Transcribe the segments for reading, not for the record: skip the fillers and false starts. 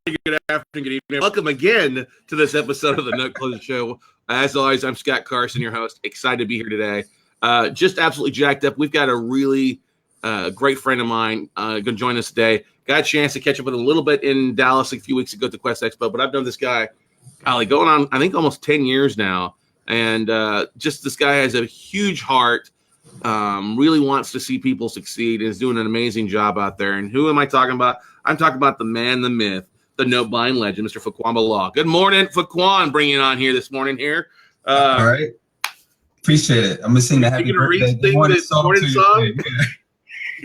good afternoon, good evening. Welcome again to this episode of the Note Closer Show. As always, I'm Scott Carson, your host. Excited to be here today. Just absolutely jacked up. We've got a really great friend of mine going to join us today. Got a chance to catch up with him a little bit in Dallas a few weeks ago at the Quest Expo, but I've known this guy, golly, going on, I think, almost 10 years now. And just this guy has a huge heart, really wants to see people succeed, and is doing an amazing job out there. And who am I talking about? I'm talking about the man, the myth, the note buying legend, Mr. Fuquan Bilal. Good morning, Fuquan, bringing it on here this morning here. All right. Appreciate it. I'm going to sing the happy birthday. Good morning song to you. Yeah.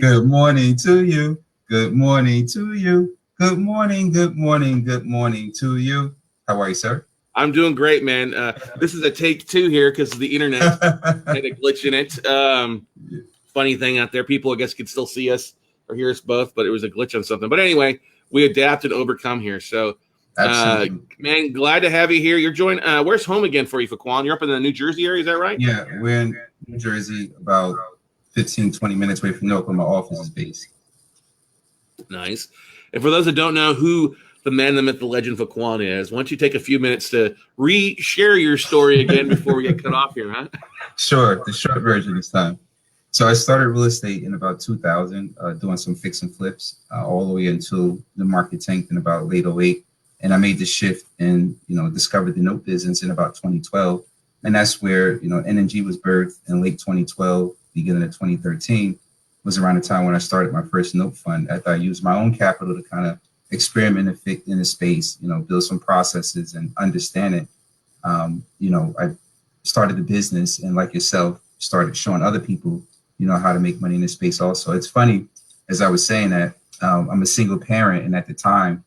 Good morning to you. Good morning to you. Good morning, good morning, good morning to you. How are you, sir? I'm doing great, man. This is a take two here because the internet had a glitch in it. Funny thing out there, people, I guess, could still see us or hear us both, but it was a glitch on something. But anyway, we adapt and overcome here. So, man, glad to have you here. You're joining. Where's home again for you, Fuquan? You're up in the New Jersey area, is that right? Yeah, we're in New Jersey, about 15, 20 minutes away from Newark, where my office is based. Nice. And for those that don't know who the man, the myth, the legend Fuquan is, why don't you take a few minutes to re-share your story again before we get cut off here, huh? Sure, the short version this time. So I started real estate in about 2000, doing some fix and flips all the way until the market tanked in about late 08. And I made the shift and, discovered the note business in about 2012. And that's where, NNG was birthed in late 2012, beginning of 2013 was around the time when I started my first note fund. After I used my own capital to kind of experiment in the space, build some processes and understand it. I started the business and, like yourself, started showing other people, how to make money in this space also. It's funny, as I was saying that, I'm a single parent, and at the time,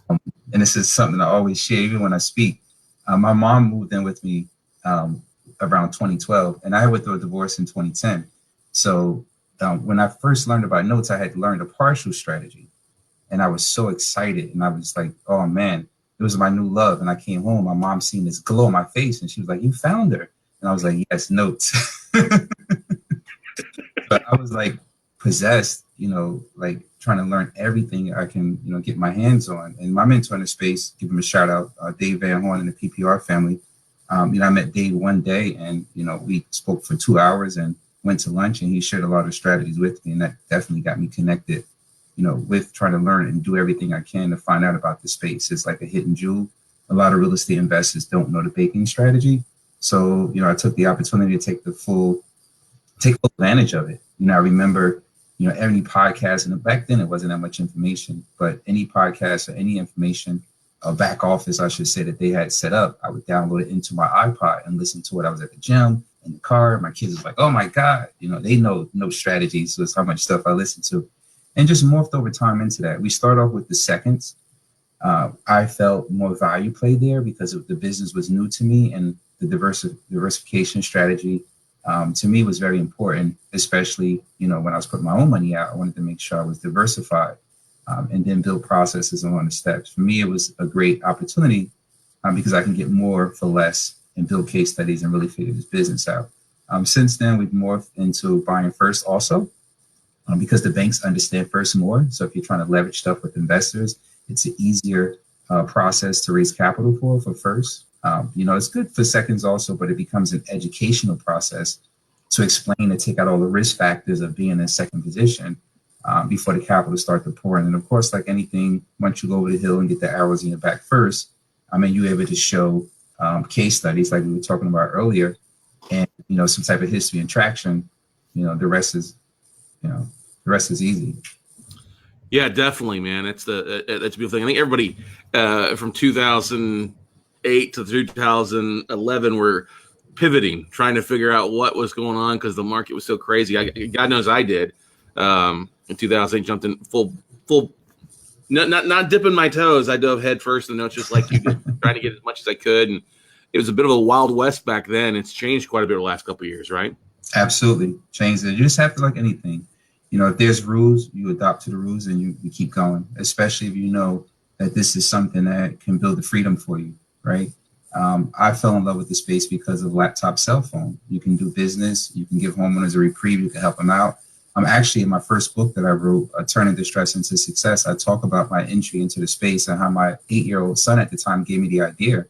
and this is something I always share even when I speak, my mom moved in with me around 2012, and I went through a divorce in 2010. So when I first learned about notes, I had learned a partial strategy. And I was so excited. And I was like, oh, man, it was my new love. And I came home. My mom seen this glow on my face. And she was like, you found her. And I was like, yes, notes. But I was like possessed, like trying to learn everything I can, get my hands on. And my mentor in the space, give him a shout out, Dave Van Horn and the PPR family. I met Dave one day and, we spoke for 2 hours and went to lunch, and he shared a lot of strategies with me. And that definitely got me connected, with trying to learn and do everything I can to find out about the space. It's like a hidden jewel. A lot of real estate investors don't know the baking strategy. So, I took the opportunity to take full advantage of it. I remember, any podcast, and back then it wasn't that much information, but any podcast or any information, a back office, I should say, that they had set up, I would download it into my iPod and listen to it. I was at the gym, in the car. My kids was like, oh my God, they know no strategies. So it's how much stuff I listen to. And just morphed over time into that. We start off with the seconds. I felt more value play there because the business was new to me, and the diversification strategy to me was very important, especially, when I was putting my own money out. I wanted to make sure I was diversified and then build processes along the steps. For me, it was a great opportunity because I can get more for less and build case studies and really figure this business out. Since then, we've morphed into buying first also. Because the banks understand first more. So if you're trying to leverage stuff with investors, it's an easier process to raise capital for first. It's good for seconds also, but it becomes an educational process to explain and take out all the risk factors of being in second position before the capital start to pour in. And of course, like anything, once you go over the hill and get the arrows in your back first, you're able to show case studies like we were talking about earlier, and, some type of history and traction. The rest is easy. Yeah, definitely, man. That's a beautiful thing. I think everybody from 2008 to 2011 were pivoting, trying to figure out what was going on because the market was so crazy. God knows I did. In 2008, jumped in full, not dipping my toes. I dove head first in the notes just like you did, trying to get as much as I could. And it was a bit of a wild west back then. It's changed quite a bit the last couple of years, right? Absolutely. Changed it. You just have to, like anything. If there's rules, you adopt to the rules and you keep going, especially if you know that this is something that can build the freedom for you, right? I fell in love with the space because of laptop cell phone. You can do business. You can give homeowners a reprieve. You can help them out. I'm actually in my first book that I wrote, Turning Distress into Success. I talk about my entry into the space and how my 8-year-old son at the time gave me the idea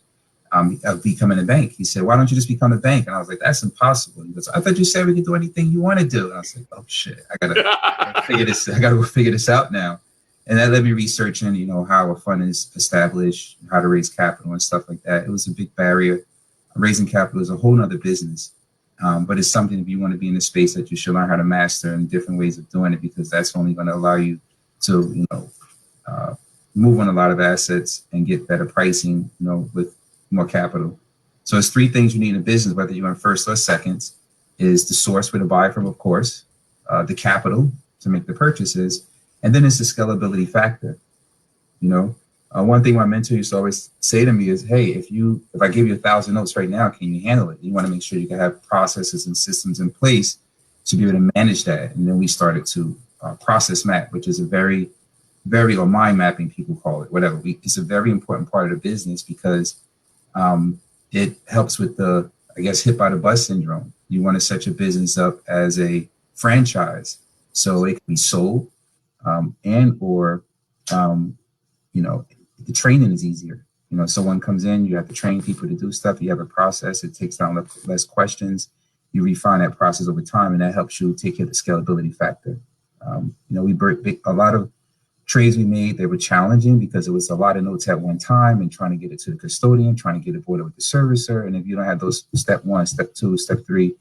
of becoming a bank. He said, "Why don't you just become a bank?" And I was like, "That's impossible." He goes, "I thought you said we could do anything you want to do." And I was like, "Oh shit, I gotta figure this. I gotta figure this out now." And that led me researching, how a fund is established, how to raise capital and stuff like that. It was a big barrier. Raising capital is a whole nother business. But it's something, if you want to be in a space, that you should learn how to master and different ways of doing it, because that's only going to allow you to, move on a lot of assets and get better pricing, with more capital. So it's 3 things you need in a business, whether you're in first or seconds, is the source where to buy from, of course, the capital to make the purchases, and then it's the scalability factor. One thing my mentor used to always say to me is, "Hey, if I give you 1,000 notes right now, can you handle it?" You want to make sure you can have processes and systems in place to be able to manage that. And then we started to process map, which is a very, or mind mapping, people call it, whatever. It's a very important part of the business because it helps with the, hit by the bus syndrome. You want to set your business up as a franchise so it can be sold and or the training is easier. Someone comes in, you have to train people to do stuff. You have a process. It takes down less questions. You refine that process over time, and that helps you take care of the scalability factor. We break a lot of trades we made. They were challenging because it was a lot of notes at one time and trying to get it to the custodian, trying to get it boarded with the servicer. And if you don't have those step 1, step 2, step 3,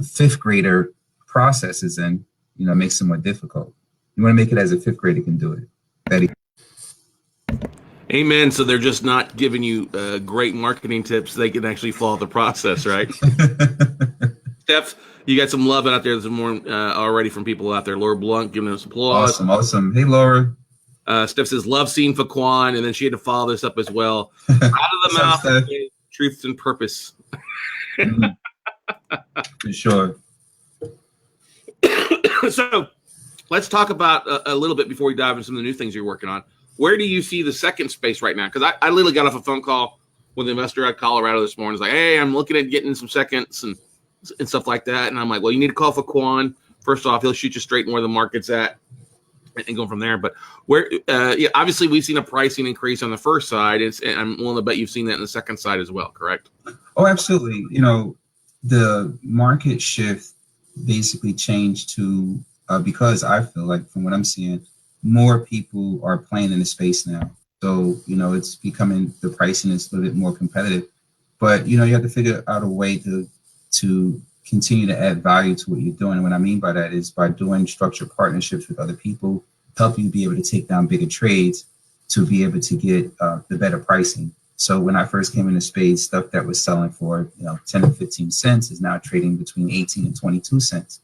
5th grader processes in, it makes it more difficult. You want to make it as a 5th grader can do it. Amen. So they're just not giving you great marketing tips. They can actually follow the process, right? Steph, you got some love out there. There's more already from people out there. Laura Blunt giving us applause. Awesome. Hey, Laura. Steph says, "Love seeing Fuquan," and then she had to follow this up as well. Out of the mouth, truth and purpose. For sure. So let's talk about a little bit before we dive into some of the new things you're working on. Where do you see the second space right now? Because I literally got off a phone call with an investor out of Colorado this morning. It's like, "Hey, I'm looking at getting some seconds and stuff like that." And I'm like, "Well, you need to call Fuquan. First off, he'll shoot you straight in where the market's at and go from there." But where, obviously we've seen a pricing increase on the first side. And I'm willing to bet you've seen that in the second side as well, correct? Oh, absolutely. The market shift basically changed to, because I feel like from what I'm seeing, more people are playing in the space now. So, it's becoming, the pricing is a little bit more competitive, but, you have to figure out a way to continue to add value to what you're doing. And what I mean by that is by doing structured partnerships with other people, help you be able to take down bigger trades to be able to get the better pricing. So when I first came into space, stuff that was selling for, 10 or 15 cents is now trading between 18 and 22 cents.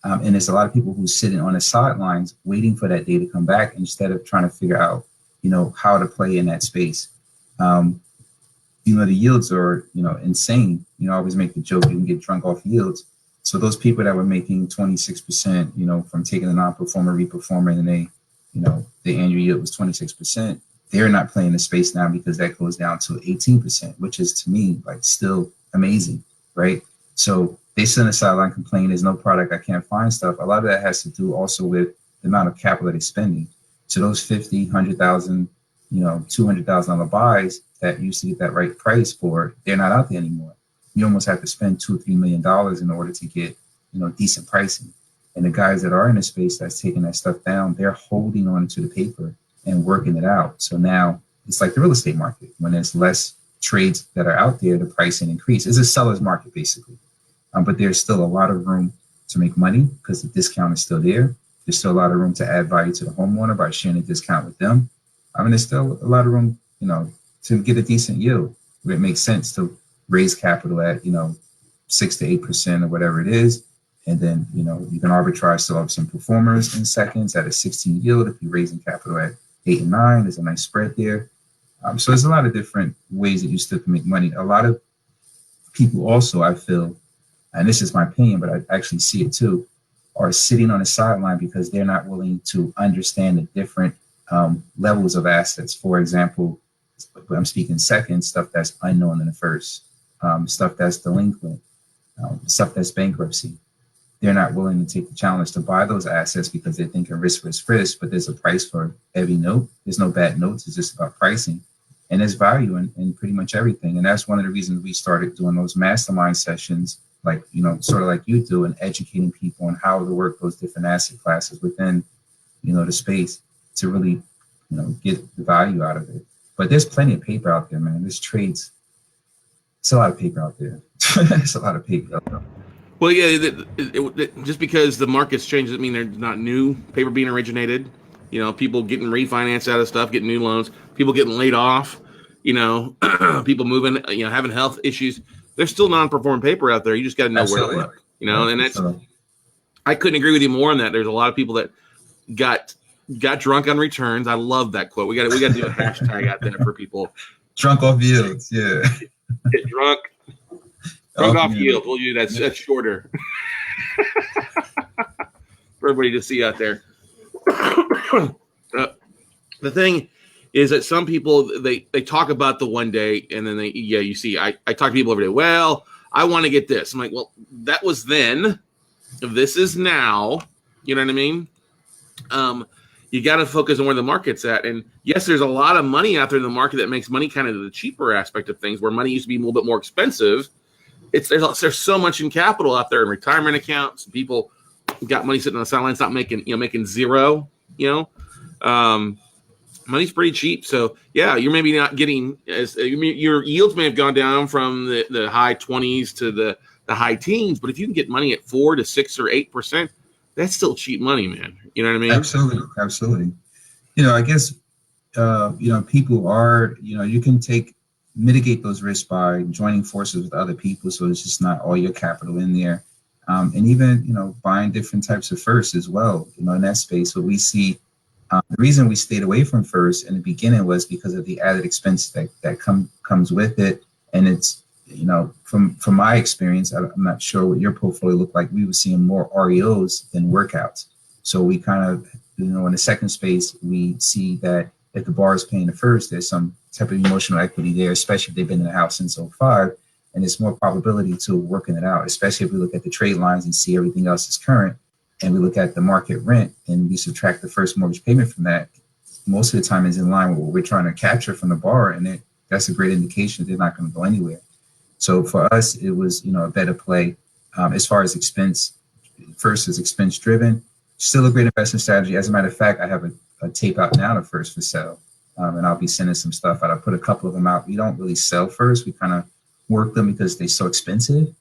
And there's a lot of people who's sitting on the sidelines waiting for that day to come back instead of trying to figure out, how to play in that space. The yields are, insane. I always make the joke, you can get drunk off yields. So those people that were making 26%, from taking a non-performer, reperformer, and the annual yield was 26%, they're not playing the space now because that goes down to 18%, which is, to me, like, still amazing, right? So they sit on the sideline complaining, "There's no product, I can't find stuff." A lot of that has to do also with the amount of capital that they're spending. So those 50, 100,000, $200,000 buys that used to get that right price for, they're not out there anymore. You almost have to spend $2 or $3 million in order to get, decent pricing. And the guys that are in the space that's taking that stuff down, they're holding on to the paper and working it out. So now it's like the real estate market. When there's less trades that are out there, the pricing increases. It's a seller's market, basically. But there's still a lot of room to make money because the discount is still there. There's still a lot of room to add value to the homeowner by sharing a discount with them. There's still a lot of room, to get a decent yield where it makes sense to raise capital at, 6 to 8% or whatever it is. And then, you can arbitrage still have some performers in seconds at a 16 yield. If you're raising capital at 8 and 9, there's a nice spread there. So there's a lot of different ways that you still can make money. A lot of people also, I feel, and this is my opinion, but I actually see it too, are sitting on the sideline because they're not willing to understand the different levels of assets. For example, I'm speaking second, stuff that's unknown in the first, stuff that's delinquent, stuff that's bankruptcy. they're not willing to take the challenge to buy those assets because they're thinking risk, risk, risk, but there's a price for every note. There's no bad notes. It's just about pricing. And there's value in pretty much everything. And that's one of the reasons we started doing those mastermind sessions, like, you know, sort of like you do, and educating people on how to work those different asset classes within, you know, the space to really, you know, get the value out of it. But there's plenty of paper out there, man. There's trades. It's a lot of paper out there. It's a lot of paper out there. Well, yeah, just because the market's changed doesn't mean there's not new paper being originated. You know, people getting refinanced out of stuff, getting new loans, people getting laid off, you know, people moving, you know, having health issues. There's still non-performing paper out there. You just got to know where to look, you know, and that's, I couldn't agree with you more on that. There's a lot of people that got drunk on returns. I love that quote. We got to do a hashtag out there for people. Drunkoffyields, yeah. Get drunk. Drunkoffyields. We'll do that. That's shorter for everybody to see out there. The thing is that some people they talk about the one day and then you see I talk to people every day. Well, I want to get this. I'm like, well, that was then. This is now. You know what I mean? You got to focus on where the market's at. And yes, there's a lot of money out there in the market that makes money kind of the cheaper aspect of things, where money used to be a little bit more expensive. There's so much in capital out there in retirement accounts. People got money sitting on the sidelines, not making zero. You know, money's pretty cheap. So yeah, you're maybe not getting your yields may have gone down from the high 20s to the high teens, but if you can get money at 4 to 6 or 8%, that's still cheap money, man. You know what I mean? Absolutely. You know, I guess you know, people are, you know, you can mitigate those risks by joining forces with other people, so it's just not all your capital in there. And even, you know, buying different types of first as well, you know, in that space. What we see, the reason we stayed away from first in the beginning was because of the added expense that comes with it. And it's, you know, from my experience, I'm not sure what your portfolio looked like. We were seeing more REOs than workouts. So we kind of, you know, in the second space, we see that if the bar is paying the first, there's some type of emotional equity there, especially if they've been in the house since 2005. And there's more probability to working it out, especially if we look at the trade lines and see everything else is current, and we look at the market rent and we subtract the first mortgage payment from that. Most of the time is in line with what we're trying to capture from the borrower, and that's a great indication that they're not going to go anywhere. So for us, it was, you know, a better play as far as expense. First is expense driven, still a great investment strategy. As a matter of fact, I have a tape out now to first for sale, and I'll be sending some stuff out. I put a couple of them out. We don't really sell first. We kind of work them because they're so expensive.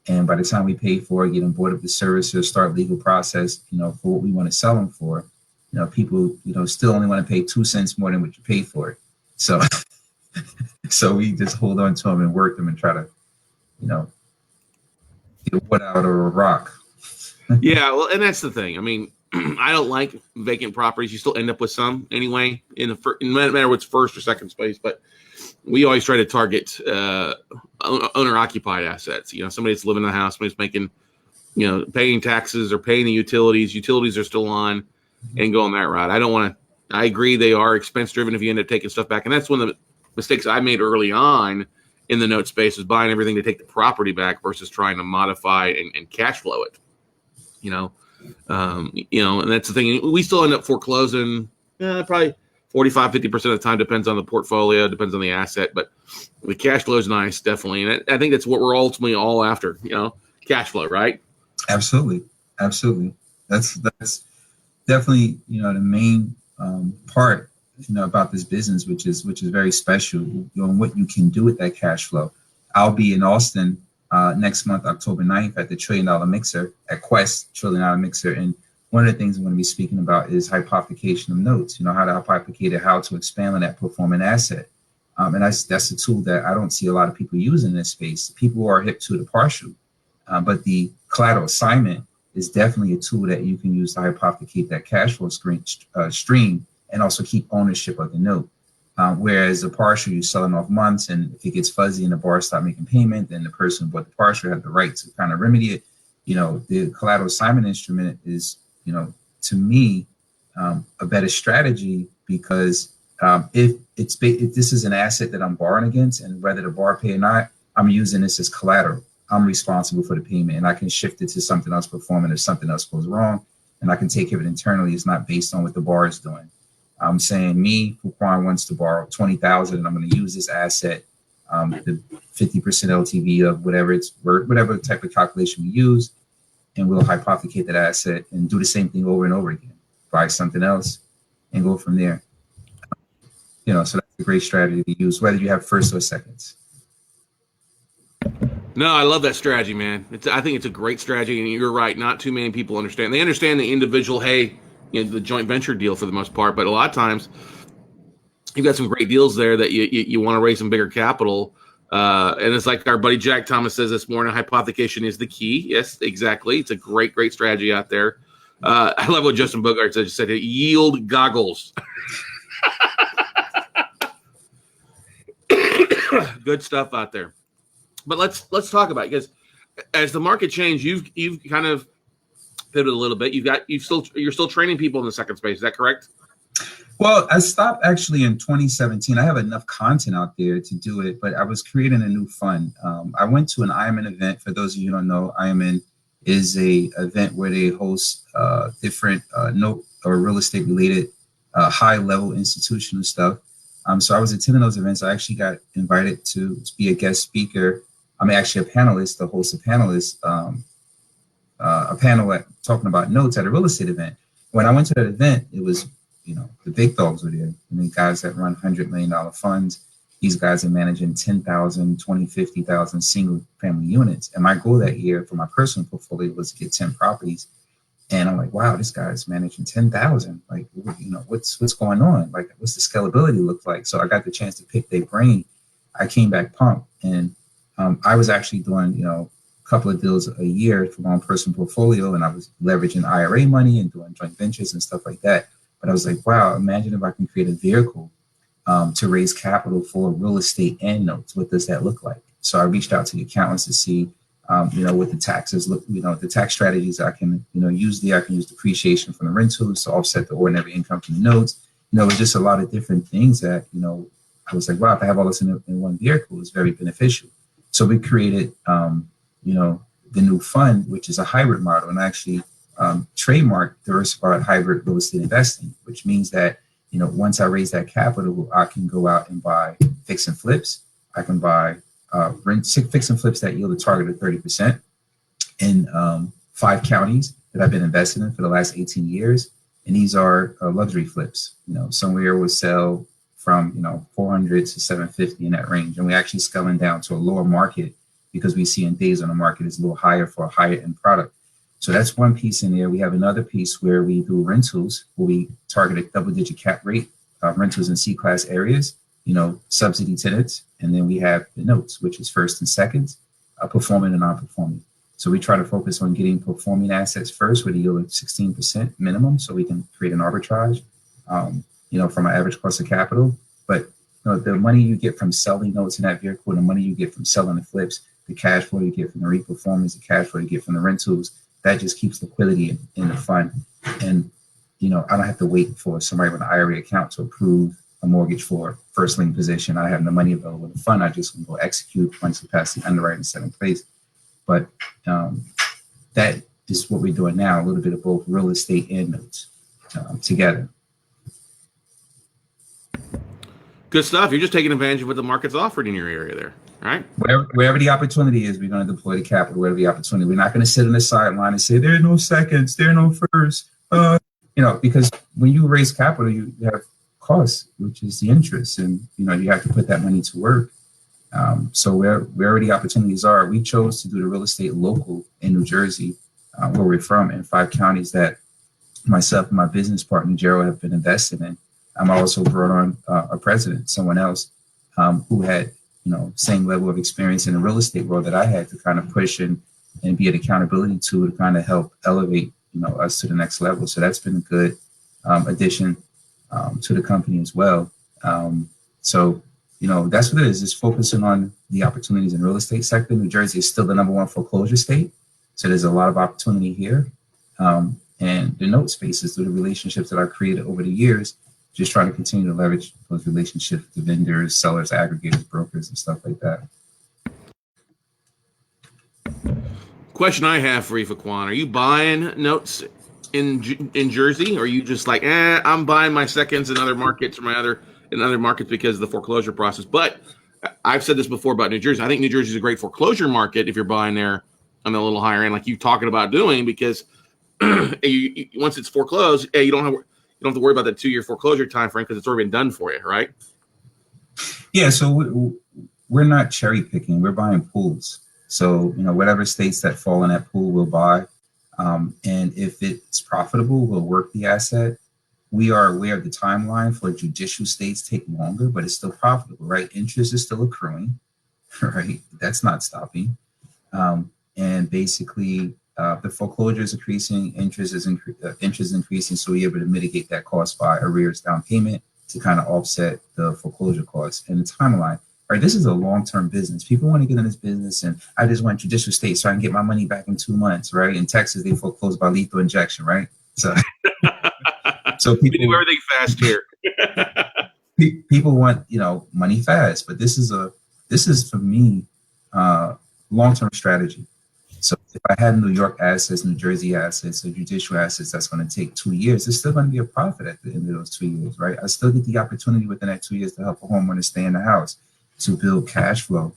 And by the time we pay for it, get on board with the service or start legal process, you know, for what we want to sell them for, you know, people, you know, still only want to pay 2 cents more than what you paid for it. So, so we just hold on to them and work them and try to, you know, get wood out or a rock. Yeah, well, and that's the thing. I mean, I don't like vacant properties. You still end up with some anyway, no matter what's first or second space. But we always try to target owner-occupied assets. You know, somebody that's living in the house, somebody's making, you know, paying taxes or paying the utilities. Utilities are still on, and going that route. I don't want to. I agree they are expense-driven if you end up taking stuff back, and that's one of the mistakes I made early on in the note space, was buying everything to take the property back versus trying to modify and cash flow it. You know, and that's the thing. We still end up foreclosing probably 45-50% of the time. Depends on the portfolio, depends on the asset, but the cash flow is nice, definitely. And I think that's what we're ultimately all after, you know, cash flow, right? Absolutely. That's definitely, you know, the main part, you know, about this business, which is very special, you know, and what you can do with that cash flow. I'll be in Austin next month, October 9th, at the $1 Trillion Mixer at Quest $1 Trillion Mixer. And one of the things I'm going to be speaking about is hypothecation of notes, you know, how to hypothecate it, how to expand on that performing asset. And that's a tool that I don't see a lot of people using in this space. People are hip to the partial, but the collateral assignment is definitely a tool that you can use to hypothecate that cash flow stream and also keep ownership of the note. Whereas the partial, you're selling off months, and if it gets fuzzy and the bar stop making payment, then the person who bought the partial had the right to kind of remedy it. You know, the collateral assignment instrument is, you know, to me, a better strategy, because if this is an asset that I'm borrowing against, and whether the bar pay or not, I'm using this as collateral. I'm responsible for the payment, and I can shift it to something else performing if something else goes wrong, and I can take care of it internally. It's not based on what the bar is doing. I'm saying me, Fuquan, wants to borrow 20,000, and I'm going to use this asset, the 50% LTV of whatever it's worth, whatever type of calculation we use, and we'll hypothecate that asset and do the same thing over and over again. Buy something else and go from there. So that's a great strategy to use, whether you have first or seconds. No, I love that strategy, man. I think it's a great strategy, and you're right. Not too many people understand. They understand the individual, the joint venture deal for the most part, but a lot of times you've got some great deals there that you want to raise some bigger capital. And it's like our buddy Jack Thomas says this morning, hypothecation is the key. Yes, exactly. It's a great, great strategy out there. I love what Justin Bogart said, yield goggles. Good stuff out there. But let's talk about it, because as the market changed, you've kind of pivoted a little bit. You're still training people in the second space. Is that correct? Well, I stopped actually in 2017. I have enough content out there to do it, but I was creating a new fund. I went to an IMN event. For those of you who don't know, IMN is a event where they host different note or real estate related high level institutional stuff. So I was attending those events. I actually got invited to be a guest speaker. I'm actually a panelist, to host a panel talking about notes at a real estate event. When I went to that event, it was, the big dogs were there. Guys that run $100 million funds. These guys are managing 10,000, 20, 50,000 single family units. And my goal that year for my personal portfolio was to get 10 properties. And I'm like, wow, this guy's managing 10,000. Like, what's going on? Like, what's the scalability look like? So I got the chance to pick their brain. I came back pumped, and I was actually doing, a couple of deals a year for my own personal portfolio, and I was leveraging IRA money and doing joint ventures and stuff like that. But I was like, wow, imagine if I can create a vehicle to raise capital for real estate and notes. What does that look like? So I reached out to the accountants to see what the taxes look, the tax strategies I can, use there. I can use depreciation from the rentals to offset the ordinary income from the notes. It's just a lot of different things that, I was like, wow, if I have all this in one vehicle, it's very beneficial. So we created, the new fund, which is a hybrid model, and actually trademarked diversified hybrid real estate investing, which means that, once I raise that capital, I can go out and buy fix and flips. I can buy fix and flips that yield a target of 30% in 5 counties that I've been invested in for the last 18 years. And these are luxury flips. Somewhere will sell from, 400 to 750 in that range. And we're actually scaling down to a lower market because we see in days on the market is a little higher for a higher end product. So that's one piece in there. We have another piece where we do rentals, where we target a double-digit cap rate, rentals in C-class areas, subsidy tenants. And then we have the notes, which is first and seconds, performing and non-performing. So we try to focus on getting performing assets first with a yield of 16% minimum, so we can create an arbitrage, from our average cost of capital. But the money you get from selling notes in that vehicle, the money you get from selling the flips, the cash flow you get from the reperformance, the cash flow you get from the rentals, that just keeps liquidity in the fund. And, I don't have to wait for somebody with an IRA account to approve a mortgage for first lien position. I have the money available in the fund. I just can go execute once we pass the underwriting set in place. But that is what we're doing now, a little bit of both real estate and notes together. Good stuff. You're just taking advantage of what the market's offered in your area there, right? Wherever the opportunity is, we're going to deploy the capital, wherever the opportunity. We're not going to sit on the sideline and say, there are no seconds, there are no firsts. Because when you raise capital, you have costs, which is the interest. And, you have to put that money to work. So wherever the opportunities are, we chose to do the real estate local in New Jersey, where we're from, in 5 counties that myself and my business partner, Gerald, have been invested in. I'm also brought on a president, someone else who had, same level of experience in the real estate world that I had to kind of push and be an accountability tool to kind of help elevate, us to the next level. So that's been a good addition to the company as well. So that's what it is. It's focusing on the opportunities in the real estate sector. New Jersey is still the #1 foreclosure state. So there's a lot of opportunity here. And the note spaces through the relationships that I've created over the years, just trying to continue to leverage those relationships with the vendors, sellers, aggregators, brokers, and stuff like that. question I have for you, Fuquan, are you buying notes in Jersey, or are you just like, I'm buying my seconds in other markets because of the foreclosure process? But I've said this before about New Jersey. I think New Jersey is a great foreclosure market if you're buying there on the little higher end, like you talking about doing, because once it's foreclosed, you don't have to worry about the 2-year foreclosure time frame because it's already been done for you, right? Yeah, so we're not cherry picking. We're buying pools. So, whatever states that fall in that pool, we'll buy. And if it's profitable, we'll work the asset. We are aware of the timeline for judicial states take longer, but it's still profitable, right? Interest is still accruing, right? That's not stopping. And basically, the foreclosure is increasing, interest is increasing, so we're able to mitigate that cost by arrears down payment to kind of offset the foreclosure costs and the timeline. Right, this is a long-term business. People want to get in this business, and I just want judicial state so I can get my money back in 2 months, right? In Texas, they foreclose by lethal injection, right? So people do everything fast here. People want money fast, but this is for me long-term strategy. So if I have New York assets, New Jersey assets, or judicial assets that's going to take 2 years, there's still going to be a profit at the end of those 2 years, right? I still get the opportunity within that 2 years to help a homeowner stay in the house, to build cash flow,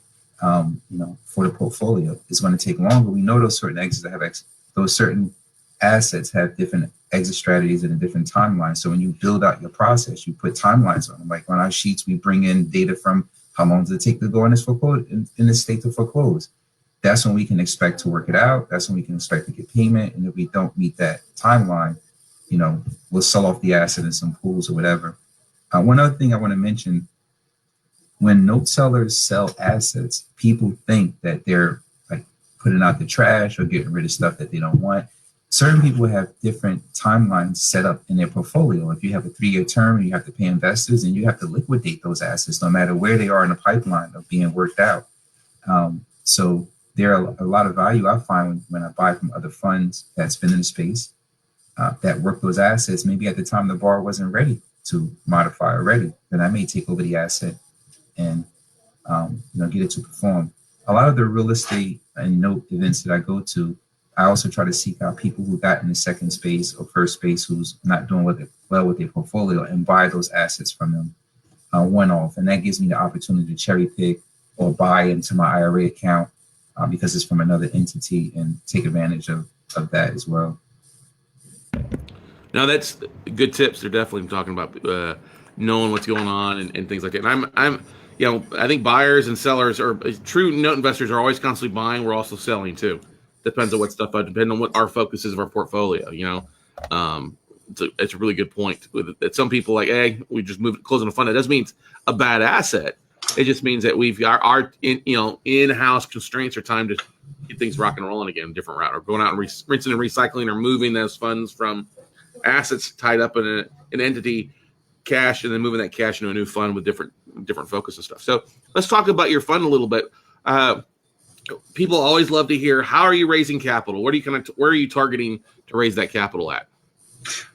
for the portfolio. It's going to take longer. We know those certain exits those certain assets have different exit strategies and a different timeline. So when you build out your process, you put timelines on them. Like on our sheets, we bring in data from how long does it take to go in this state to foreclose. That's when we can expect to work it out. That's when we can expect to get payment. And if we don't meet that timeline, we'll sell off the asset in some pools or whatever. One other thing I want to mention, when note sellers sell assets, people think that they're like putting out the trash or getting rid of stuff that they don't want. Certain people have different timelines set up in their portfolio. If you have a 3-year term, you have to pay investors and you have to liquidate those assets no matter where they are in the pipeline of being worked out. So there are a lot of value I find when I buy from other funds that's been in the space that work those assets. Maybe at the time the borrower wasn't ready to modify or ready, then I may take over the asset and get it to perform. A lot of the real estate and note events that I go to, I also try to seek out people who got in the second space or first space who's not doing well with their portfolio and buy those assets from them one-off. And that gives me the opportunity to cherry pick or buy into my IRA account because it's from another entity and take advantage of that as well. Now that's good tips. They're definitely talking about knowing what's going on and things like that. And I think buyers and sellers or true note investors are always constantly buying. We're also selling too. Depends on what stuff, depending on what our focus is of our portfolio. It's a really good point. That some people like, hey, we just closing a fund. It doesn't mean it's a bad asset. It just means that we've got our in-house constraints or time to get things rock and rolling again, a different route, or going out and rinsing and recycling or moving those funds from assets tied up in an entity, cash, and then moving that cash into a new fund with different focus and stuff. So let's talk about your fund a little bit. People always love to hear, how are you raising capital? Where are you targeting to raise that capital at?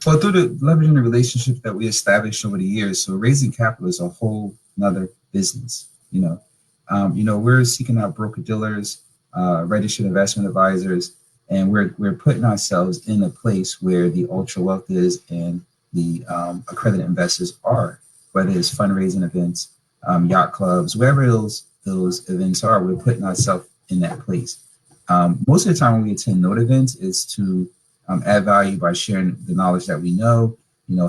Well, through the leveraging the relationships that we established over the years. So raising capital is a whole nother business. We're seeking out broker dealers, registered investment advisors, and we're putting ourselves in a place where the ultra wealth is and the accredited investors are, whether it's fundraising events, yacht clubs, wherever those events are, we're putting ourselves in that place. Most of the time when we attend note events is to add value by sharing the knowledge that we know,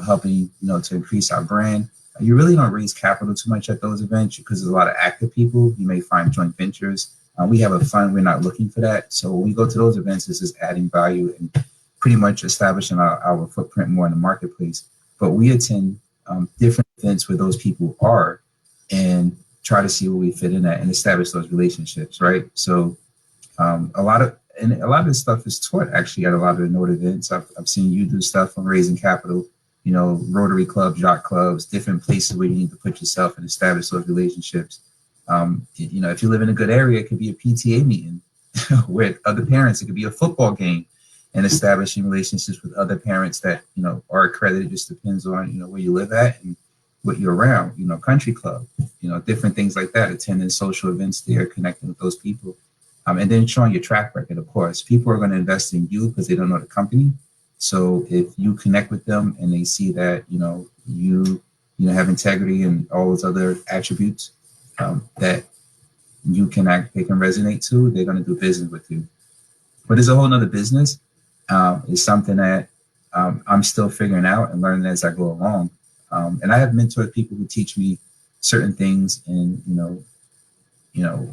helping, to increase our brand. You really don't raise capital too much at those events because there's a lot of active people. You may find joint ventures. We have a fund. We're not looking for that. So when we go to those events, it's just adding value and pretty much establishing our footprint more in the marketplace. But we attend different events where those people are and try to see where we fit in at and establish those relationships, right? So a lot of this stuff is taught actually at a lot of the note events. I've seen you do stuff on raising capital, Rotary clubs, yacht clubs, different places where you need to put yourself and establish those relationships. If you live in a good area, it could be a PTA meeting with other parents. It could be a football game and establishing relationships with other parents that, are accredited. It just depends on, where you live at and what you're around, country club, different things like that, attending social events there, connecting with those people. And then showing your track record, of course. People are going to invest in you because they don't know the company. So if you connect with them and they see that, you have integrity and all those other attributes that they can resonate to, they're going to do business with you. But it's a whole nother business. It's something that I'm still figuring out and learning as I go along. And I have mentored people who teach me certain things and,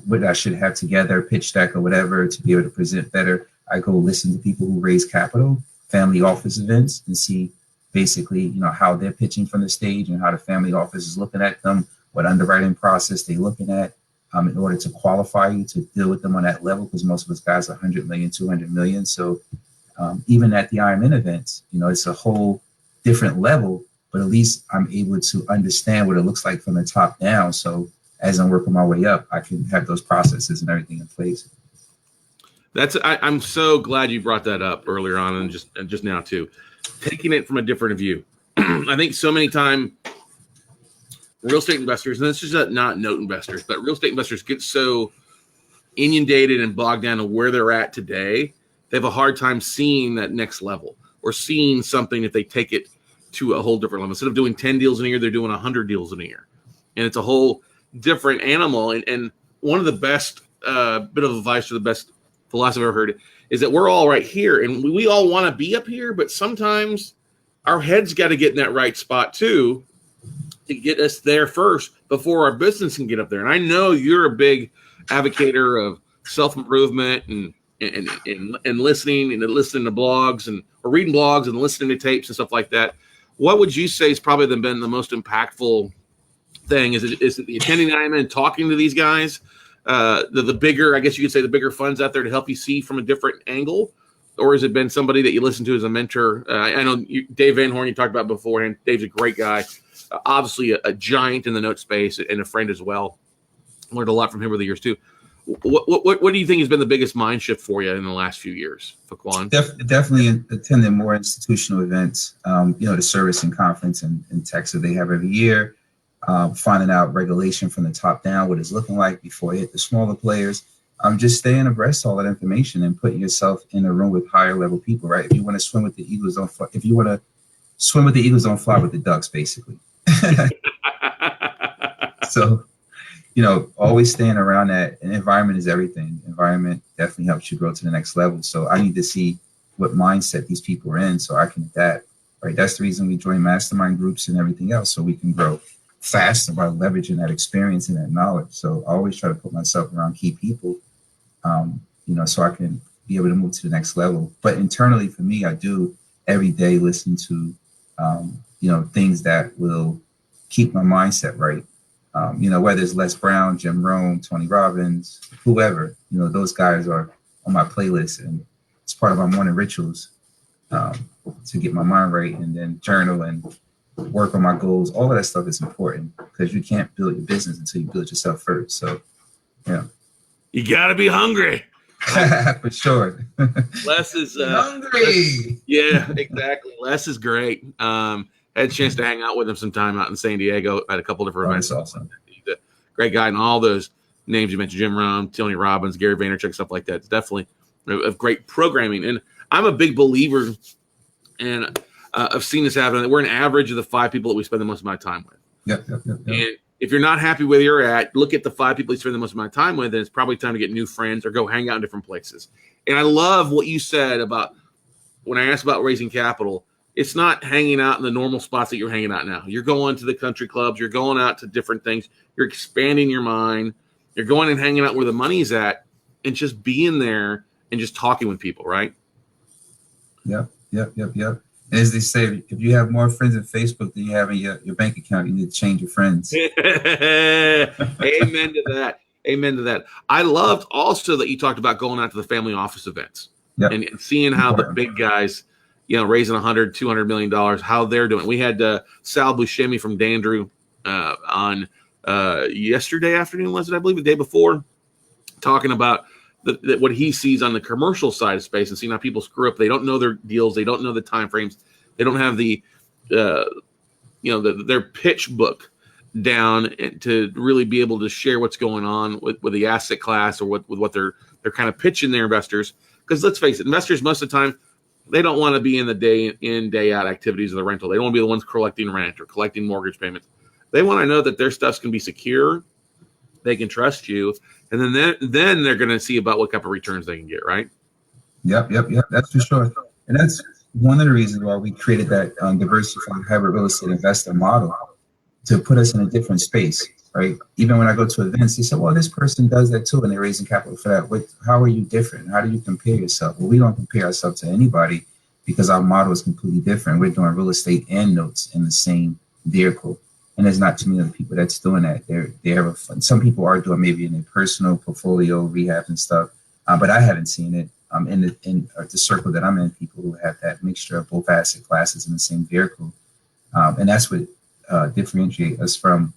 what I should have together, pitch deck or whatever to be able to present better. I go listen to people who raise capital, family office events, and see basically, how they're pitching from the stage and how the family office is looking at them, what underwriting process they're looking at in order to qualify you to deal with them on that level, because most of us guys are 100 million, 200 million. So even at the Ironman events, it's a whole different level, but at least I'm able to understand what it looks like from the top down. So as I'm working my way up, I can have those processes and everything in place. I'm so glad you brought that up earlier on and just now too, taking it from a different view. I think so many times real estate investors, and this is not note investors, but real estate investors get so inundated and bogged down to where they're at today. They have a hard time seeing that next level or seeing something if they take it to a whole different level. Instead of doing 10 deals in a year, they're doing 100 deals in a year. And it's a whole different animal. And one of the best bit of advice or the best philosophy I've ever heard is that we're all right here and we all want to be up here, but sometimes our heads got to get in that right spot too to get us there first before our business can get up there. And I know you're a big advocator of self-improvement and listening to blogs or reading blogs and listening to tapes and stuff like that. What would you say has probably been the most impactful thing? Is it the attending Ironman and talking to these guys? The bigger, I guess you could say, the bigger funds out there to help you see from a different angle? Or has it been somebody that you listen to as a mentor? I know Dave Van Horn you talked about beforehand. Dave's a great guy. Obviously a giant in the note space and a friend as well. Learned a lot from him over the years too. What do you think has been the biggest mind shift for you in the last few years, Fuquan? Definitely attending more institutional events, the service and conference and techs that they have every year, finding out regulation from the top down, what it's looking like before you hit the smaller players. Just staying abreast of all that information and putting yourself in a room with higher level people, right? If you want to swim with the eagles, don't fly. If you want to swim with the eagles, don't fly with the ducks, basically. So, always staying around that. And environment is everything. Environment definitely helps you grow to the next level. So I need to see what mindset these people are in so I can adapt, right? That's the reason we join mastermind groups and everything else, so we can grow faster by leveraging that experience and that knowledge. So I always try to put myself around key people, so I can be able to move to the next level. But internally for me, I do every day listen to, things that will keep my mindset right. Whether it's Les Brown, Jim Rohn, Tony Robbins, whoever, those guys are on my playlist and it's part of my morning rituals to get my mind right, and then journal and work on my goals. All of that stuff is important because you can't build your business until you build yourself first. So, yeah. You got to be hungry. For sure. Les is hungry. Yeah, exactly. Les is great. Had a chance to hang out with him sometime out in San Diego at a couple different events. That's awesome. He's a great guy, and all those names you mentioned, Jim Rohn, Tony Robbins, Gary Vaynerchuk, stuff like that. It's definitely of great programming. And I'm a big believer, and I've seen this happen. We're an average of the 5 people that we spend the most of my time with. Yep. And if you're not happy where you're at, look at the 5 people you spend the most of my time with, and it's probably time to get new friends or go hang out in different places. And I love what you said about when I asked about raising capital. It's not hanging out in the normal spots that you're hanging out now. You're going to the country clubs. You're going out to different things. You're expanding your mind. You're going and hanging out where the money's at and just being there and just talking with people, right? Yep. As they say, if you have more friends on Facebook than you have in your bank account, you need to change your friends. Amen to that. I loved also that you talked about going out to the family office events and seeing how the big guys, raising $100, $200 million, how they're doing. We had Sal Buscemi from Dandrew on yesterday afternoon, was it? I believe the day before, talking about what he sees on the commercial side of space and seeing how people screw up. They don't know their deals. They don't know the time frames. They don't have the, their pitch book down to really be able to share what's going on with the asset class or with what they're kind of pitching their investors. Because let's face it, investors most of the time, they don't want to be in the day in, day out activities of the rental. They don't want to be the ones collecting rent or collecting mortgage payments. They want to know that their stuff's can be secure. They can trust you. And then they're going to see about what type of returns they can get, right? Yep. That's for sure. And that's one of the reasons why we created that diversified hybrid real estate investor model, to put us in a different space, right? Even when I go to events, they say, well, this person does that too, and they're raising capital for that. How are you different? How do you compare yourself? Well, we don't compare ourselves to anybody because our model is completely different. We're doing real estate and notes in the same vehicle. And there's not too many other people that's doing that. They have a fun. Some people are doing maybe in their personal portfolio rehab and stuff, but I haven't seen it in the circle that I'm in. People who have that mixture of both asset classes in the same vehicle, and that's what differentiate us from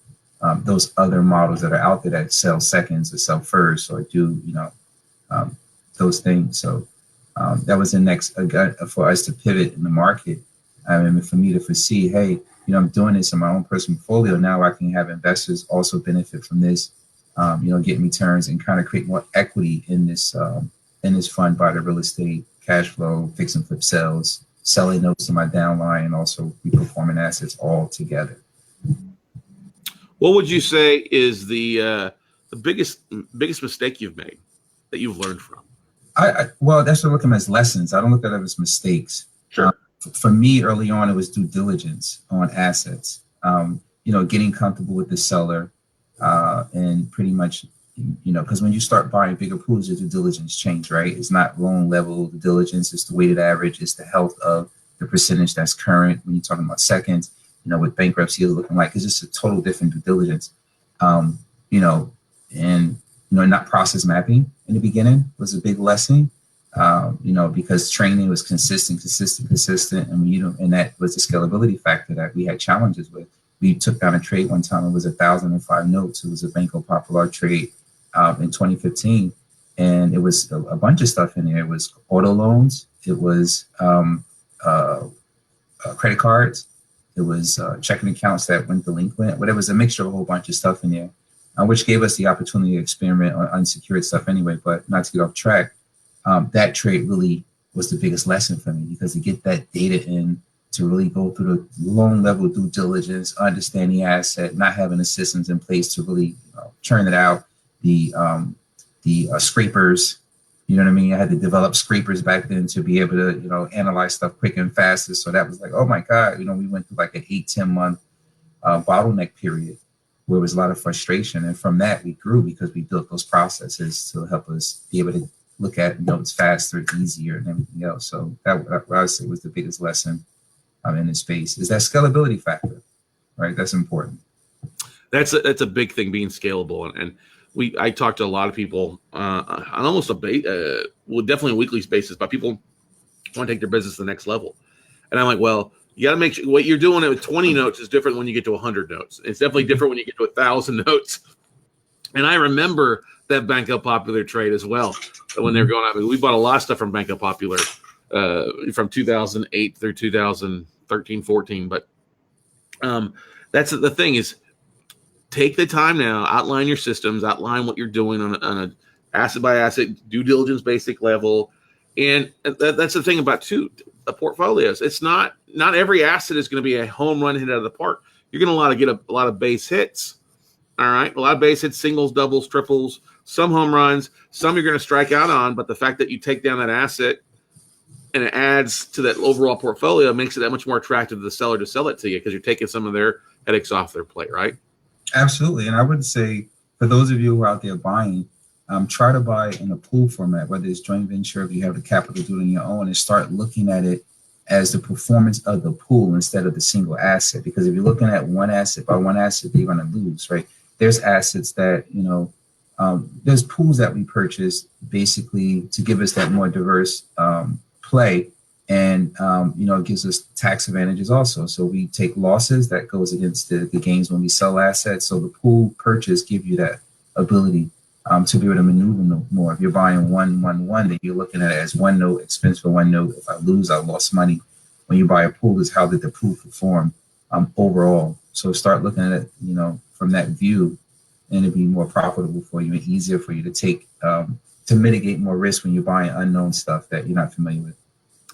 those other models that are out there that sell seconds or sell first or do those things. So that was the next for us to pivot in the market. And for me to foresee, hey, I'm doing this in my own personal portfolio. Now I can have investors also benefit from this, getting returns and kind of create more equity in this fund by the real estate, cash flow, fix and flip sales, selling notes to my downline, and also reperforming assets all together. What would you say is the biggest mistake you've made that you've learned from? Well, that's what I look at them as lessons. I don't look at them as mistakes. Sure. For me, early on, it was due diligence on assets. Getting comfortable with the seller, and pretty much, because when you start buying bigger pools, your due diligence change, right? It's not loan level due diligence; it's the weighted average, it's the health of the percentage that's current. When you're talking about seconds, with bankruptcy looking like, it's just a total different due diligence. Not process mapping in the beginning was a big lesson. Because training was consistent, and that was the scalability factor that we had challenges with. We took down a trade one time. It was 1,005 notes. It was a Banco Popular trade in 2015, and it was a bunch of stuff in there. It was auto loans. It was credit cards. It was checking accounts that went delinquent. But it was a mixture of a whole bunch of stuff in there, which gave us the opportunity to experiment on unsecured stuff anyway. But not to get off track. That trade really was the biggest lesson for me, because to get that data in, to really go through the loan level due diligence, understand the asset, not having the systems in place to really churn it out, the scrapers, I had to develop scrapers back then to be able to, analyze stuff quick and fast. So that was like, oh my God, we went through like an 8-10 month bottleneck period where it was a lot of frustration. And from that, we grew because we built those processes to help us be able to look at notes faster, easier, and everything else. So that what I would say was the biggest lesson in this space, is that scalability factor, right? That's important. That's a big thing, being scalable. And I talk to a lot of people on almost definitely a weekly basis, but people want to take their business to the next level. And I'm like, well, you got to make sure what you're doing with 20 notes is different when you get to 100 notes. It's definitely different when you get to 1,000 notes. And I remember that Banco Popular trade as well. When they were going out, we bought a lot of stuff from Banco Popular from 2008 through 2013, 14. But that's the thing, is take the time now, outline your systems, outline what you're doing on a asset by asset due diligence basic level. And that's the thing about portfolios. It's not every asset is going to be a home run hit out of the park. You're going to get a lot of base hits. All right. A lot of base hits, singles, doubles, triples, some home runs, some you're going to strike out on. But the fact that you take down that asset and it adds to that overall portfolio makes it that much more attractive to the seller to sell it to you, because you're taking some of their headaches off their plate, right? Absolutely. And I would say, for those of you who are out there buying, try to buy in a pool format, whether it's joint venture, if you have the capital to do it on your own, and start looking at it as the performance of the pool instead of the single asset. Because if you're looking at one asset by one asset, you're going to lose, right? There's assets that, there's pools that we purchase basically to give us that more diverse play. And, it gives us tax advantages also. So we take losses that goes against the gains when we sell assets. So the pool purchase give you that ability to be able to maneuver more. If you're buying one, then you're looking at it as one note, expense for one note. If I lose, I lost money. When you buy a pool, is how did the pool perform overall? So start looking at it, from that view, and it'll be more profitable for you and easier for you to take, to mitigate more risk when you're buying unknown stuff that you're not familiar with.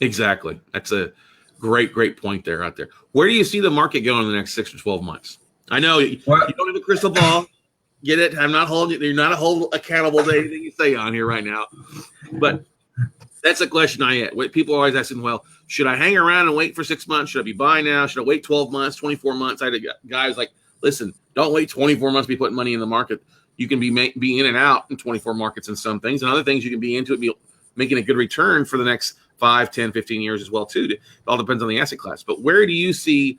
Exactly. That's a great point there out there. Where do you see the market going in the next 6 to 12 months? I know you don't have a crystal ball. Get it? I'm not holding. You're not accountable to anything you say on here right now. But that's a question I get. People are always asking, well, should I hang around and wait for 6 months? Should I be buying now? Should I wait 12 months, 24 months? I had guys like, listen, don't wait 24 months to be putting money in the market. You can be in and out in 24 markets in some things, and other things you can be into it, be making a good return for the next 5, 10, 15 years as well, too. It all depends on the asset class. But where do you see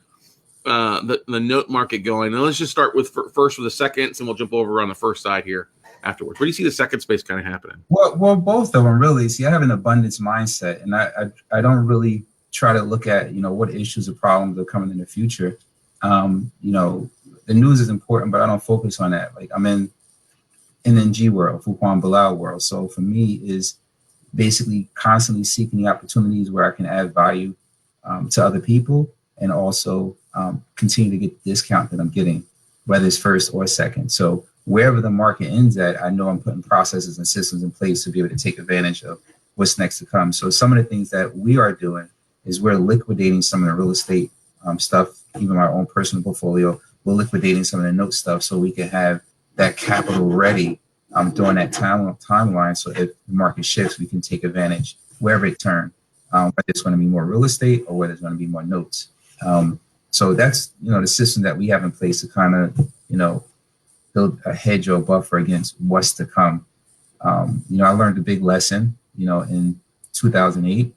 the note market going? And let's just start with first with the seconds, and we'll jump over on the first side here afterwards. Where do you see the second space kind of happening? Well, both of them really. See, I have an abundance mindset, and I don't really try to look at what issues or problems are coming in the future. The news is important, but I don't focus on that. Like I'm in NNG world, Fuquan Bilal world. So for me is basically constantly seeking the opportunities where I can add value to other people, and also continue to get the discount that I'm getting, whether it's first or second. So wherever the market ends at, I know I'm putting processes and systems in place to be able to take advantage of what's next to come. So some of the things that we are doing is we're liquidating some of the real estate stuff, even my own personal portfolio. We're liquidating some of the note stuff so we can have that capital ready during that timeline. So if the market shifts, we can take advantage wherever it turns, whether it's going to be more real estate or whether it's going to be more notes. So that's, the system that we have in place to kind of, build a hedge or a buffer against what's to come. I learned a big lesson, in 2008,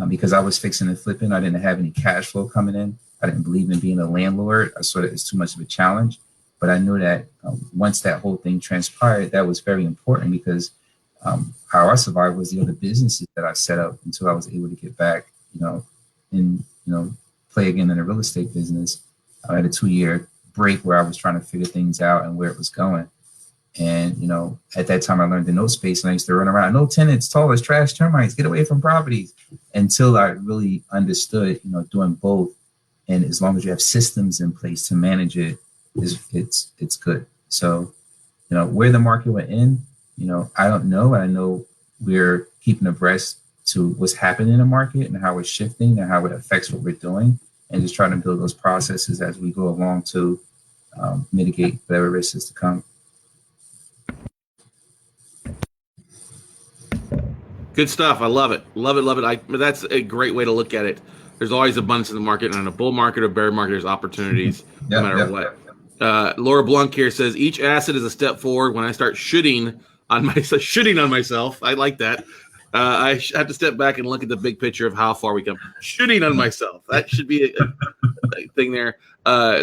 because I was fixing and flipping. I didn't have any cash flow coming in. I didn't believe in being a landlord. I saw that it's too much of a challenge. But I knew that once that whole thing transpired, that was very important, because how I survived was the other businesses that I set up until I was able to get back, and play again in the real estate business. I had a 2-year break where I was trying to figure things out and where it was going. And, at that time I learned the note space, and I used to run around, no tenants, tallest trash, termites, get away from properties, until I really understood, doing both. And as long as you have systems in place to manage it, it's good. So, where the market went in, I don't know. I know we're keeping abreast to what's happening in the market and how it's shifting and how it affects what we're doing, and just trying to build those processes as we go along to mitigate whatever risk is to come. Good stuff. I love it. Love it. That's a great way to look at it. There's always abundance in the market, and in a bull market or bear market, there's opportunities no matter what. Laura Blanc here says, each asset is a step forward. When I start shooting on myself, I like that. I have to step back and look at the big picture of how far we come. Shooting on myself. That should be a thing there.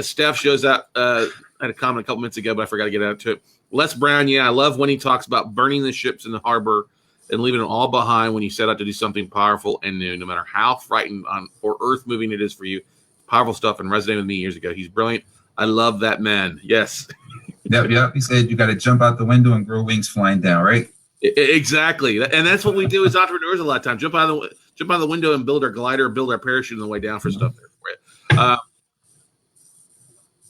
Steph shows up. I had a comment a couple minutes ago, but I forgot to get out to it. Les Brown, I love when he talks about burning the ships in the harbor and leaving it all behind when you set out to do something powerful and new, no matter how frightened or earth-moving it is for you. Powerful stuff and resonated with me years ago. He's brilliant. I love that man. Yes. Yep. He said you got to jump out the window and grow wings flying down, right? Exactly. And that's what we do as entrepreneurs a lot of times. Jump out of the window and build our glider, build our parachute on the way down for stuff there for you.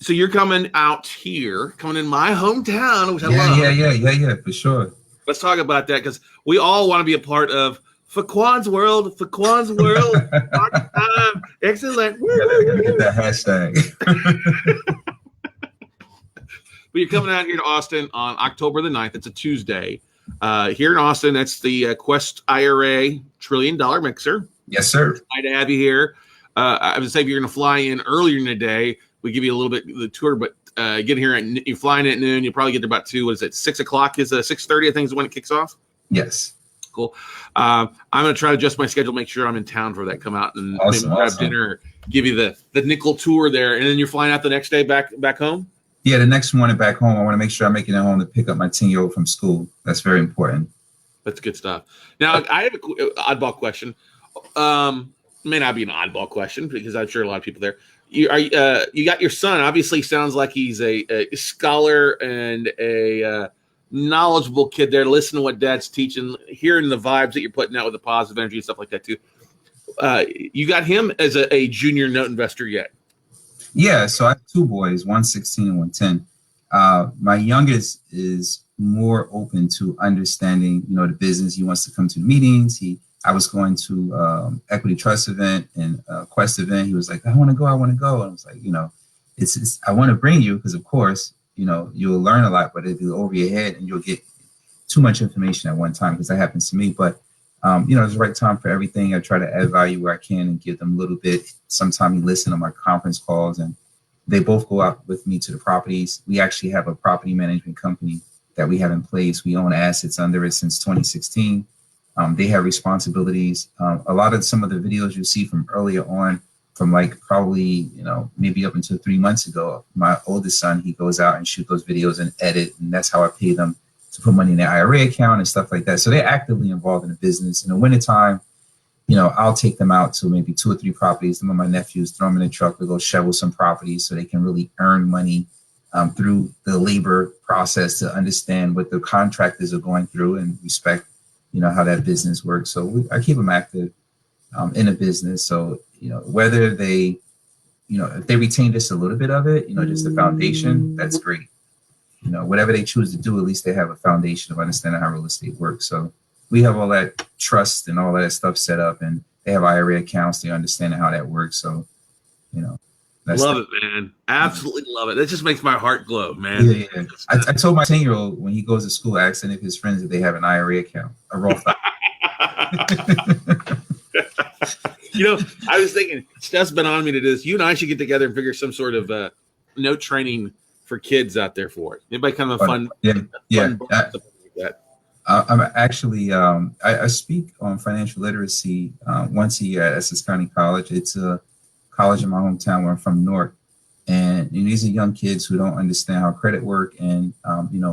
So you're coming out here, coming in my hometown, which I love. Yeah, for sure. Let's talk about that, because we all want to be a part of Fuquan's World. Excellent. Gotta get that hashtag. But you're coming out here to Austin on October the 9th. It's a Tuesday. Here in Austin, that's the Quest IRA $1 trillion mixer. Yes, sir. Glad to have you here. I would say if you're going to fly in earlier in the day, we give you a little bit of the tour, but get here and you're flying at noon. You'll probably get there about 6 o'clock is 6:30, I think is when it kicks off. Yes. Cool. I'm going to try to adjust my schedule, make sure I'm in town for that. Come out and maybe grab dinner, give you the nickel tour there. And then you're flying out the next day back home? Yeah, the next morning back home. I want to make sure I'm making it home to pick up my 10-year-old from school. That's very important. That's good stuff. Now, I have an oddball question. May not be an oddball question, because I'm sure a lot of people there. You got your son. Obviously, sounds like he's a scholar and a knowledgeable kid there. Listen to what Dad's teaching, hearing the vibes that you're putting out with the positive energy and stuff like that too. You got him as a junior note investor yet? Yeah, so I have two boys, one 16 and one 10. My youngest is more open to understanding, the business. He wants to come to the meetings. I was going to equity trust event and Quest event. He was like, I want to go. And I was like, it's I want to bring you because, of course, you'll learn a lot, but it'll be over your head and you'll get too much information at one time because that happens to me. But it's the right time for everything. I try to add value where I can and give them a little bit. Sometimes you listen to my conference calls and they both go out with me to the properties. We actually have a property management company that we have in place. We own assets under it since 2016. They have responsibilities. A lot of some of the videos you see from earlier on, from like probably, maybe up until 3 months ago, my oldest son, he goes out and shoot those videos and edit. And that's how I pay them to put money in their IRA account and stuff like that. So they're actively involved in the business. In the wintertime, I'll take them out to maybe 2 or 3 properties. Some of my nephews throw them in the truck to go shovel some properties so they can really earn money through the labor process to understand what the contractors are going through and respect, how that business works. So I keep them active in a business. So, whether they, if they retain just a little bit of it, just the foundation, that's great. Whatever they choose to do, at least they have a foundation of understanding how real estate works. So we have all that trust and all that stuff set up, and they have IRA accounts. They understand how that works. So, love it, man. Absolutely love it. That just makes my heart glow, man. Yeah. I told my 10-year-old when he goes to school, asking if his friends, if they have an IRA account, a Roth. I was thinking, Steph's been on me to do this. You and I should get together and figure some sort of note training for kids out there for it. Anybody kind of a fun, fun like that. I'm actually, I speak on financial literacy once a year at Essex County College. It's a college in my hometown where I'm from, Newark. And these are young kids who don't understand how credit work and,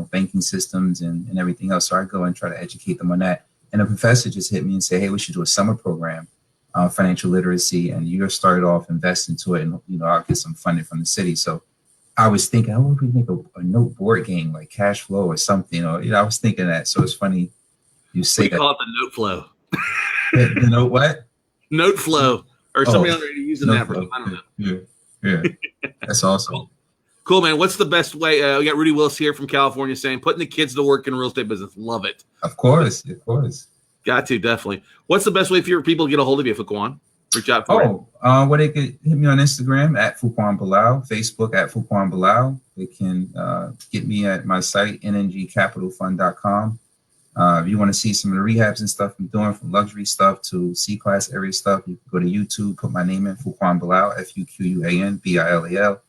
banking systems and everything else. So I go and try to educate them on that. And a professor just hit me and say, hey, we should do a summer program, financial literacy. And you're started off invest into it. And, I'll get some funding from the city. So I was thinking, how would we make a note board game like cash flow or something? I was thinking that. So it's funny you say we that. Call it the note flow. The note what? Note flow. Or somebody already using that. Flow. I don't know. Yeah. That's awesome. Cool, man. What's the best way? We got Rudy Willis here from California saying, putting the kids to work in real estate business. Love it. Of course. Got to, definitely. What's the best way for your people to get a hold of you, Fuquan? Reach out for well, they could hit me on Instagram at Fuquan Bilal, Facebook at Fuquan Bilal. They can get me at my site, nngcapitalfund.com. If you want to see some of the rehabs and stuff I'm doing, from luxury stuff to C-class area stuff, you can go to YouTube, put my name in, Fuquan Bilal, Fuquan Bilal,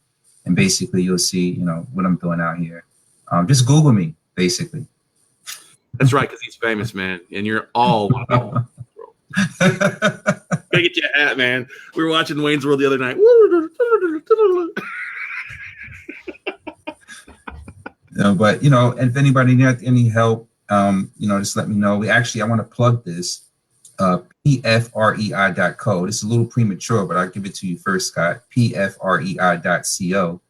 and basically you'll see, what I'm doing out here. Just Google me, basically. That's right, because he's famous, man, and you're all one of them. Gotta get you a hat, man. We were watching Wayne's World the other night. But if anybody needs any help, just let me know. I want to plug this, pfrei.co. This is a little premature, but I'll give it to you first, Scott. pfrei.co.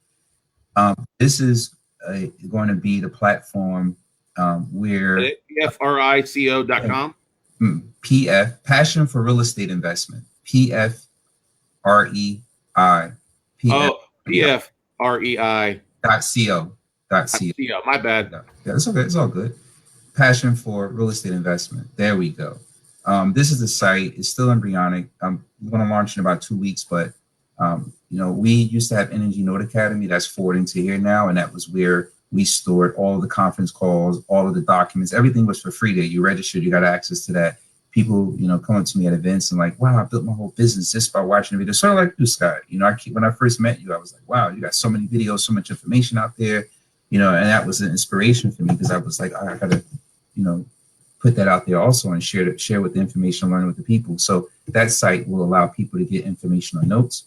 This is going to be the platform where pfrico.com. PF, Passion for Real Estate Investment. PFREI. PFREI. .co. My bad. Yeah, it's okay. It's all good. Passion for Real Estate Investment. There we go. This is the site. It's still embryonic. I'm going to launch in about 2 weeks, but we used to have Energy Note Academy. That's forward into here now, and that was where we stored all of the conference calls, all of the documents. Everything was for free there. You registered, you got access to that. People, come up to me at events and like, wow, I built my whole business just by watching the videos. Sort of like you, Scott. When I first met you, I was like, wow, you got so many videos, so much information out there, and that was an inspiration for me because I was like, I gotta, put that out there also and share with the information, learn with the people. So that site will allow people to get information on notes,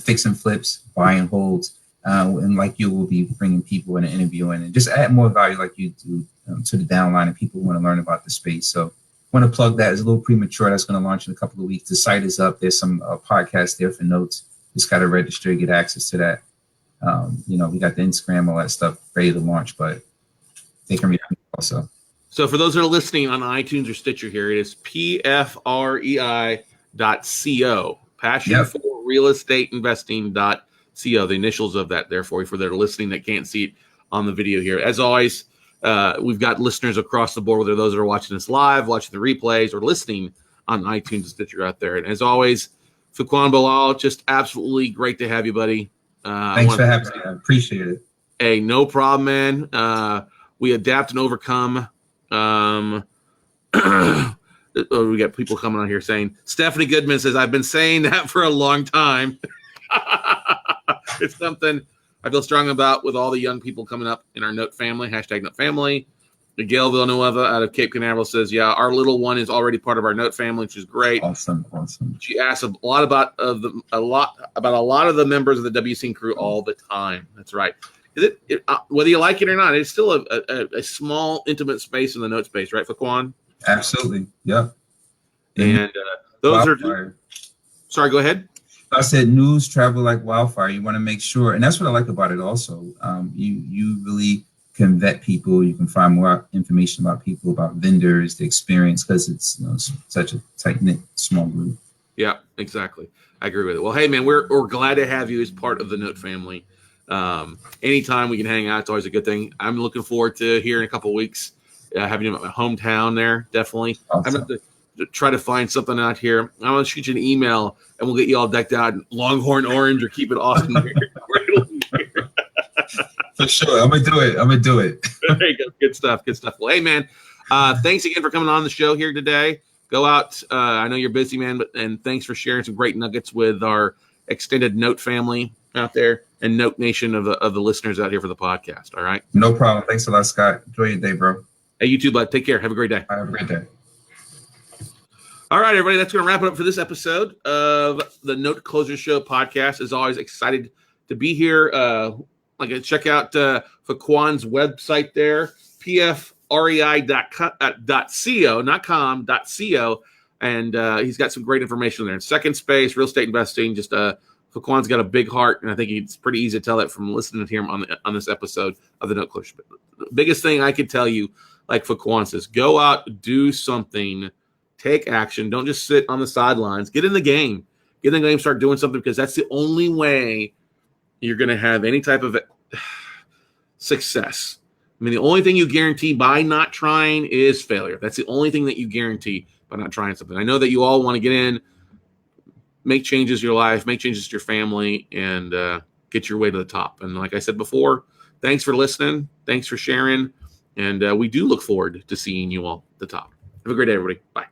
fix and flips, buy and holds. And like you will be bringing people in and interviewing and just add more value like you do to the downline and people who want to learn about the space. So want to plug that. It's a little premature. That's going to launch in a couple of weeks. The site is up. There's some podcasts there for notes. Just got to register, get access to that. We got the Instagram, all that stuff ready to launch, but they can read it also. So for those that are listening on iTunes or Stitcher here, it is pfrei.co. Passion for real estate investing.co. the initials of that there for you, for those listening that can't see it on the video here. As always, we've got listeners across the board, whether those that are watching us live, watching the replays, or listening on iTunes and Stitcher out there. And as always, Fuquan Bilal, just absolutely great to have you, buddy. Thanks for having me. I appreciate it. Hey, no problem, man. We adapt and overcome. We got people coming on here saying, Stephanie Goodman says, I've been saying that for a long time. It's something I feel strong about with all the young people coming up in our Note family, hashtag Note family. Gail Villanueva out of Cape Canaveral says, yeah, our little one is already part of our Note family, which is great. Awesome. She asks a lot about a lot of the members of the WC crew all the time. That's right. Whether you like it or not, it's still a small, intimate space in the Note space, right, Fuquan? Absolutely. Yep. And those are. Sorry, go ahead. I said news travel like wildfire. You want to make sure, and that's what I like about it. Also, you really can vet people. You can find more information about people, about vendors, the experience, because it's such a tight knit small group. Yeah, exactly. I agree with it. Well, hey man, we're glad to have you as part of the Note family. Anytime we can hang out, it's always a good thing. I'm looking forward to here in a couple of weeks having you at my hometown there. Definitely. Awesome. I'm going to try to find something out here. I'm going to shoot you an email and we'll get you all decked out in Longhorn orange or keep it awesome here. For sure. I'm going to do it. There you go. Good stuff. Well, hey man, thanks again for coming on the show here today. Go out. I know you're busy, man, and thanks for sharing some great nuggets with our extended Note family out there and Note Nation of the listeners out here for the podcast. All right. No problem. Thanks a lot, Scott. Enjoy your day, bro. Hey, you too, bud. Take care. Have a great day. Have a great day. All right, everybody. That's going to wrap it up for this episode of the Note Closer Show podcast. As always, excited to be here. Check out Fuquan's website there, pfrei.co, and he's got some great information there. Second space, real estate investing. Just Fuquan's got a big heart, and I think it's pretty easy to tell that from listening to him on this episode of the Note Closer. The biggest thing I could tell you, like Fuquan says, go out, do something, take action. Don't just sit on the sidelines. Get in the game. Start doing something, because that's the only way you're going to have any type of success. I mean, the only thing you guarantee by not trying is failure. That's the only thing that you guarantee by not trying something. I know that you all want to get in, make changes to your life, make changes to your family, and get your way to the top. And like I said before, thanks for listening. Thanks for sharing. And we do look forward to seeing you all at the top. Have a great day, everybody. Bye.